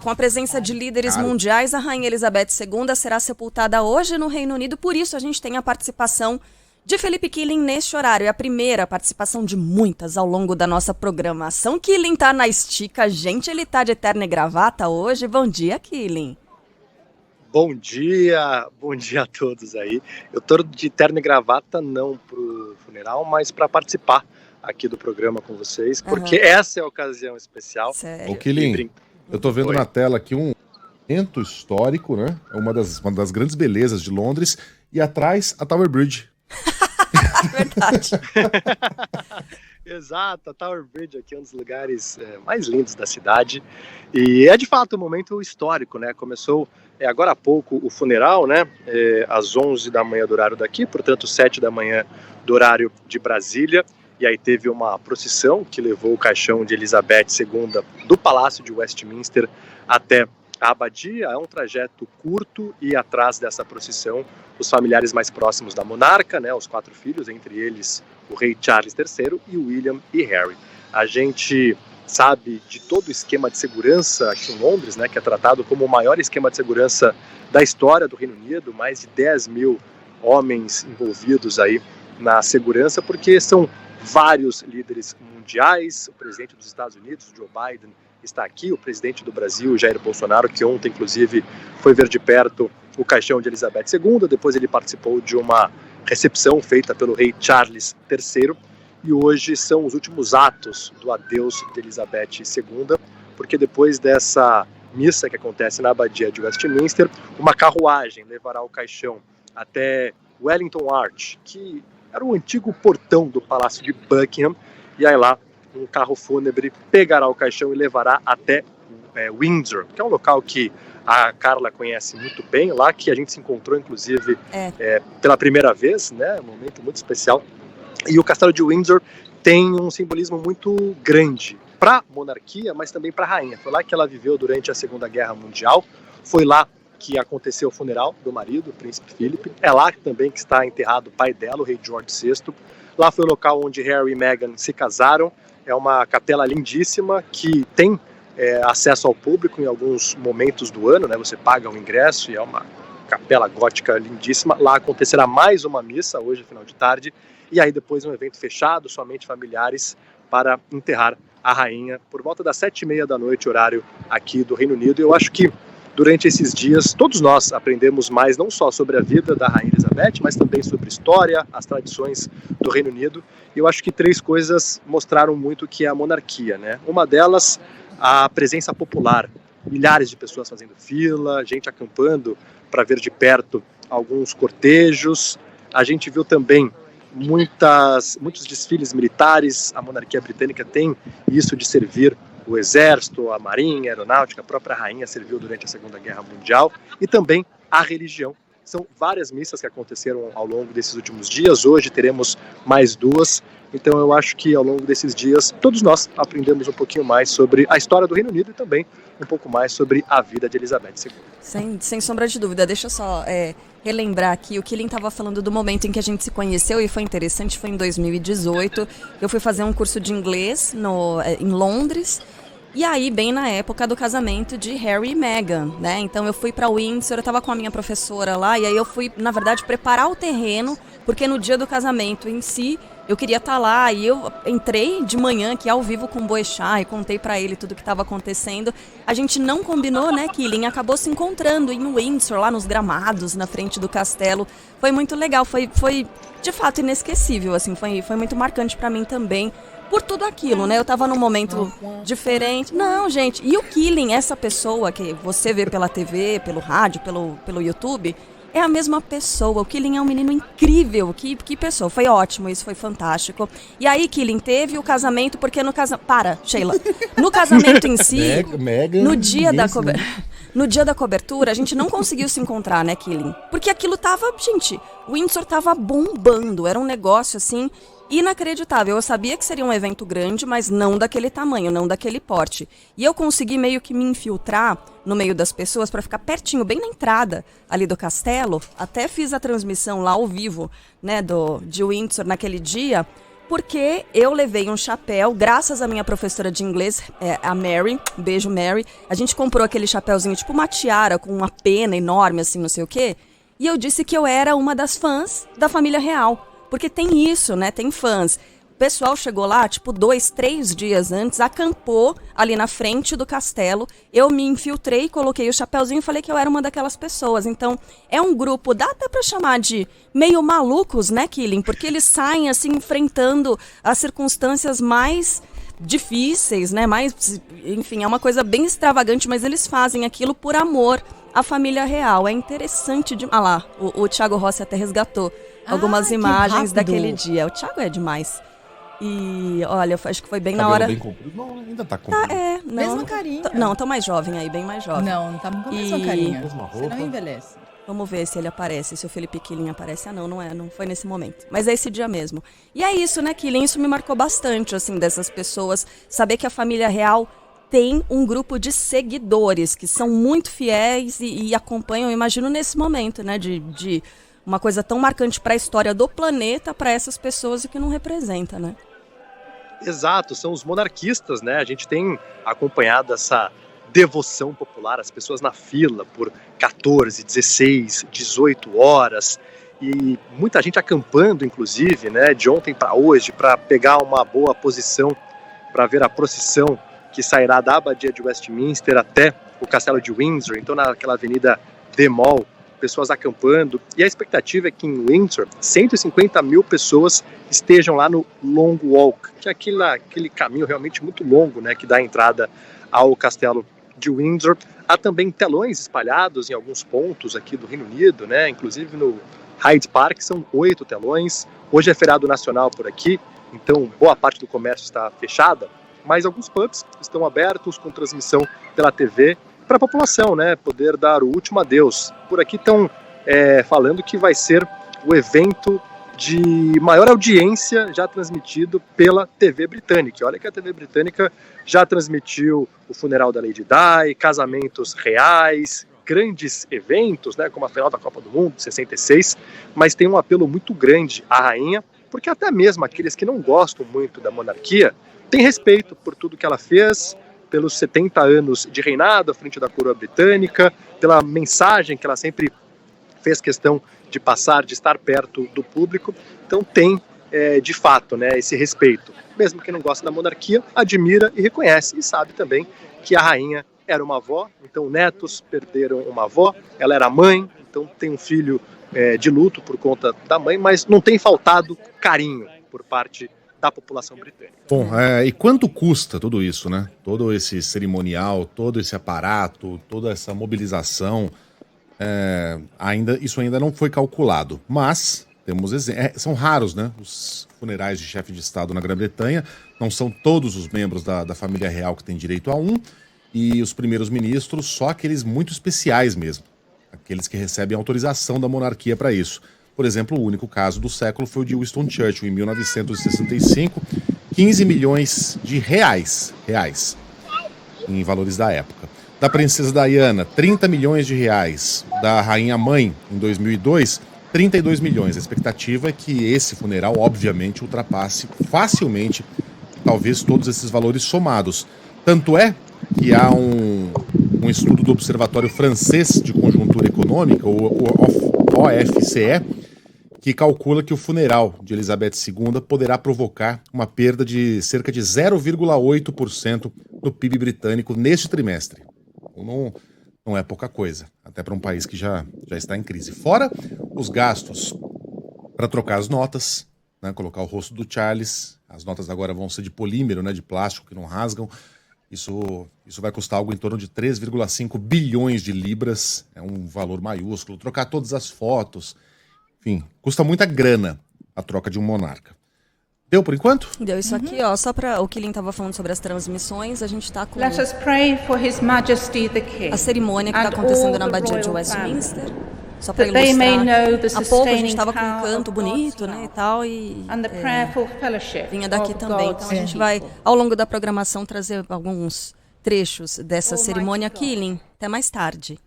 Com a presença de líderes mundiais, a Rainha Elizabeth II será sepultada hoje no Reino Unido. Por isso, a gente tem a participação de Felipe Killing neste horário. É a primeira participação de muitas ao longo da nossa programação. Killing tá na estica, gente. Ele tá de terno e gravata hoje. Bom dia, Killing. Bom dia a todos aí. Eu tô de terno e gravata não pro funeral, mas para participar aqui do programa com vocês, porque essa é a ocasião especial. Ô, Killing, eu tô vendo na tela aqui um evento histórico, né? É uma das grandes belezas de Londres. E atrás, a Tower Bridge. Verdade. Exato, a Tower Bridge aqui é um dos lugares mais lindos da cidade. E é de fato um momento histórico, né? Começou agora há pouco o funeral, né? Às 11 da manhã do horário daqui, portanto 7 da manhã do horário de Brasília. E aí teve uma procissão que levou o caixão de Elizabeth II do Palácio de Westminster até a abadia. É um trajeto curto e atrás dessa procissão os familiares mais próximos da monarca, né, os 4 filhos, entre eles o rei Charles III e o William e Harry. A gente sabe de todo o esquema de segurança aqui em Londres, né, que é tratado como o maior esquema de segurança da história do Reino Unido, mais de 10 mil homens envolvidos aí na segurança, porque são vários líderes mundiais. O presidente dos Estados Unidos, Joe Biden, está aqui, o presidente do Brasil, Jair Bolsonaro, que ontem, inclusive, foi ver de perto o caixão de Elizabeth II, depois ele participou de uma recepção feita pelo rei Charles III, e hoje são os últimos atos do adeus de Elizabeth II, porque depois dessa missa que acontece na abadia de Westminster, uma carruagem levará o caixão até Wellington Arch, que era o antigo portão do Palácio de Buckingham, e aí lá um carro fúnebre pegará o caixão e levará até Windsor, que é um local que a Carla conhece muito bem, lá que a gente se encontrou, inclusive, pela primeira vez, né? Um momento muito especial. E o castelo de Windsor tem um simbolismo muito grande para a monarquia, mas também para a rainha. Foi lá que ela viveu durante a Segunda Guerra Mundial, foi lá que aconteceu o funeral do marido, o príncipe Philip. É lá também que está enterrado o pai dela, o rei George VI. Lá foi o local onde Harry e Meghan se casaram. É uma capela lindíssima que tem acesso ao público em alguns momentos do ano, né? Você paga um ingresso e é uma capela gótica lindíssima. Lá acontecerá mais uma missa hoje, final de tarde, e aí depois um evento fechado, somente familiares, para enterrar a rainha por volta das 7h30 da noite, horário aqui do Reino Unido. Eu acho que durante esses dias, todos nós aprendemos mais não só sobre a vida da Rainha Elizabeth, mas também sobre história, as tradições do Reino Unido. E eu acho que 3 coisas mostraram muito o que é a monarquia, né? Uma delas, a presença popular. Milhares de pessoas fazendo fila, gente acampando para ver de perto alguns cortejos. A gente viu também muitos desfiles militares. A monarquia britânica tem isso de servir o exército, a marinha, a aeronáutica. A própria rainha serviu durante a Segunda Guerra Mundial. E também a religião. São várias missas que aconteceram ao longo desses últimos dias. Hoje teremos mais 2. Então eu acho que ao longo desses dias todos nós aprendemos um pouquinho mais sobre a história do Reino Unido e também um pouco mais sobre a vida de Elizabeth II. Sem sombra de dúvida. Deixa eu só relembrar aqui, o Killing estava falando do momento em que a gente se conheceu e foi interessante, foi em 2018. Eu fui fazer um curso de inglês em Londres. E aí, bem na época do casamento de Harry e Meghan, né? Então eu fui para Windsor, eu estava com a minha professora lá, e aí eu fui, na verdade, preparar o terreno, porque no dia do casamento em si, eu queria estar lá, e eu entrei de manhã aqui ao vivo com o Boechat e contei para ele tudo o que estava acontecendo. A gente não combinou, né, Killing? Acabou se encontrando em Windsor, lá nos gramados, na frente do castelo. Foi muito legal, foi de fato inesquecível, assim, foi muito marcante para mim também. Por tudo aquilo, né? Eu tava num momento diferente. Não, gente. E o Killing, essa pessoa que você vê pela TV, pelo rádio, pelo YouTube, é a mesma pessoa. O Killing é um menino incrível. Que pessoa. Foi ótimo, isso foi fantástico. E aí, Killing, teve o casamento, porque no casamento... Para, Sheila. No casamento em si, no dia da No dia da cobertura, a gente não conseguiu se encontrar, né, Killing? Porque aquilo tava... Gente, Windsor tava bombando. Era um negócio, assim... inacreditável. Eu sabia que seria um evento grande, mas não daquele tamanho, não daquele porte. E eu consegui meio que me infiltrar no meio das pessoas para ficar pertinho, bem na entrada ali do castelo. Até fiz a transmissão lá ao vivo, né, de Windsor naquele dia. Porque eu levei um chapéu, graças à minha professora de inglês, a Mary, beijo Mary, a gente comprou aquele chapéuzinho, tipo uma tiara com uma pena enorme, assim, não sei o quê, e eu disse que eu era uma das fãs da família real, porque tem isso, né, tem fãs. O pessoal chegou lá, tipo, 2, 3 dias antes, acampou ali na frente do castelo. Eu me infiltrei, coloquei o chapéuzinho e falei que eu era uma daquelas pessoas. Então, é um grupo, dá até pra chamar de meio malucos, né, Killing? Porque eles saem, assim, enfrentando as circunstâncias mais difíceis, né? Enfim, é uma coisa bem extravagante, mas eles fazem aquilo por amor à família real. É interessante de... Ah lá, o Thiago Rossi até resgatou algumas imagens daquele dia. O Thiago é demais. E, olha, acho que foi bem na hora... Bem comprido? Não, ainda tá comprido. Não. Mesma carinha. Não, tô mais jovem aí, bem mais jovem. Não tá com a mesma carinha. Mesma Você roupa. não envelhece. Vamos ver se ele aparece, se o Felipe Killing aparece. Ah, não foi nesse momento. Mas é esse dia mesmo. E é isso, né, Killing? Isso me marcou bastante, assim, dessas pessoas. Saber que a família real tem um grupo de seguidores que são muito fiéis e acompanham, imagino, nesse momento, né, de uma coisa tão marcante para a história do planeta, para essas pessoas e que não representa, né? Exato, são os monarquistas, né? A gente tem acompanhado essa devoção popular, as pessoas na fila por 14, 16, 18 horas e muita gente acampando, inclusive, né? De ontem para hoje, para pegar uma boa posição para ver a procissão que sairá da Abadia de Westminster até o Castelo de Windsor, então naquela avenida The Mall, pessoas acampando, e a expectativa é que em Windsor 150 mil pessoas estejam lá no Long Walk, que é aquele caminho realmente muito longo, né, que dá a entrada ao Castelo de Windsor. Há também telões espalhados em alguns pontos aqui do Reino Unido, né, inclusive no Hyde Park são 8 telões. Hoje é feriado nacional por aqui, então boa parte do comércio está fechada, mas alguns pubs estão abertos com transmissão pela TV, para a população, né, poder dar o último adeus. Por aqui estão falando que vai ser o evento de maior audiência já transmitido pela TV britânica. Olha que a TV britânica já transmitiu o funeral da Lady Di, casamentos reais, grandes eventos, né, como a final da Copa do Mundo, 66, mas tem um apelo muito grande à rainha, porque até mesmo aqueles que não gostam muito da monarquia têm respeito por tudo que ela fez, pelos 70 anos de reinado à frente da coroa britânica, pela mensagem que ela sempre fez questão de passar, de estar perto do público. Então tem, de fato, né, esse respeito. Mesmo quem não gosta da monarquia, admira e reconhece, e sabe também que a rainha era uma avó, então netos perderam uma avó, ela era mãe, então tem um filho de luto por conta da mãe, mas não tem faltado carinho por parte da população britânica. Bom, e quanto custa tudo isso, né? Todo esse cerimonial, todo esse aparato, toda essa mobilização, isso ainda não foi calculado. Mas temos são raros, né? Os funerais de chefe de Estado na Grã-Bretanha. Não são todos os membros da família real que têm direito a um. E os primeiros ministros, só aqueles muito especiais mesmo. Aqueles que recebem autorização da monarquia para isso. Por exemplo, o único caso do século foi o de Winston Churchill, em 1965, 15 milhões de reais, em valores da época. Da princesa Diana, 30 milhões de reais. Da rainha mãe, em 2002, 32 milhões. A expectativa é que esse funeral, obviamente, ultrapasse facilmente, talvez, todos esses valores somados. Tanto é que há um estudo do Observatório Francês de Conjuntura Econômica, o OFCE, que calcula que o funeral de Elizabeth II poderá provocar uma perda de cerca de 0,8% do PIB britânico neste trimestre. Não é pouca coisa, até para um país que já está em crise. Fora os gastos para trocar as notas, né, colocar o rosto do Charles. As notas agora vão ser de polímero, né, de plástico, que não rasgam. Isso vai custar algo em torno de 3,5 bilhões de libras, é um valor maiúsculo. Trocar todas as fotos, enfim, custa muita grana a troca de um monarca. Deu por enquanto? Deu isso aqui, ó, só para o Killing estava falando sobre as transmissões, a gente tá com Let us pray for His Majesty the King, a cerimônia que está acontecendo na Abadia de Westminster. Só para that they may know the ilustrar. Há pouco a gente sustaining estava com um power canto of God's bonito, né, love e tal, e and the prayerful fellowship vinha daqui of também. God's Então a gente people. vai, ao longo da programação, trazer alguns trechos dessa Almighty cerimônia God. Killing. Até mais tarde.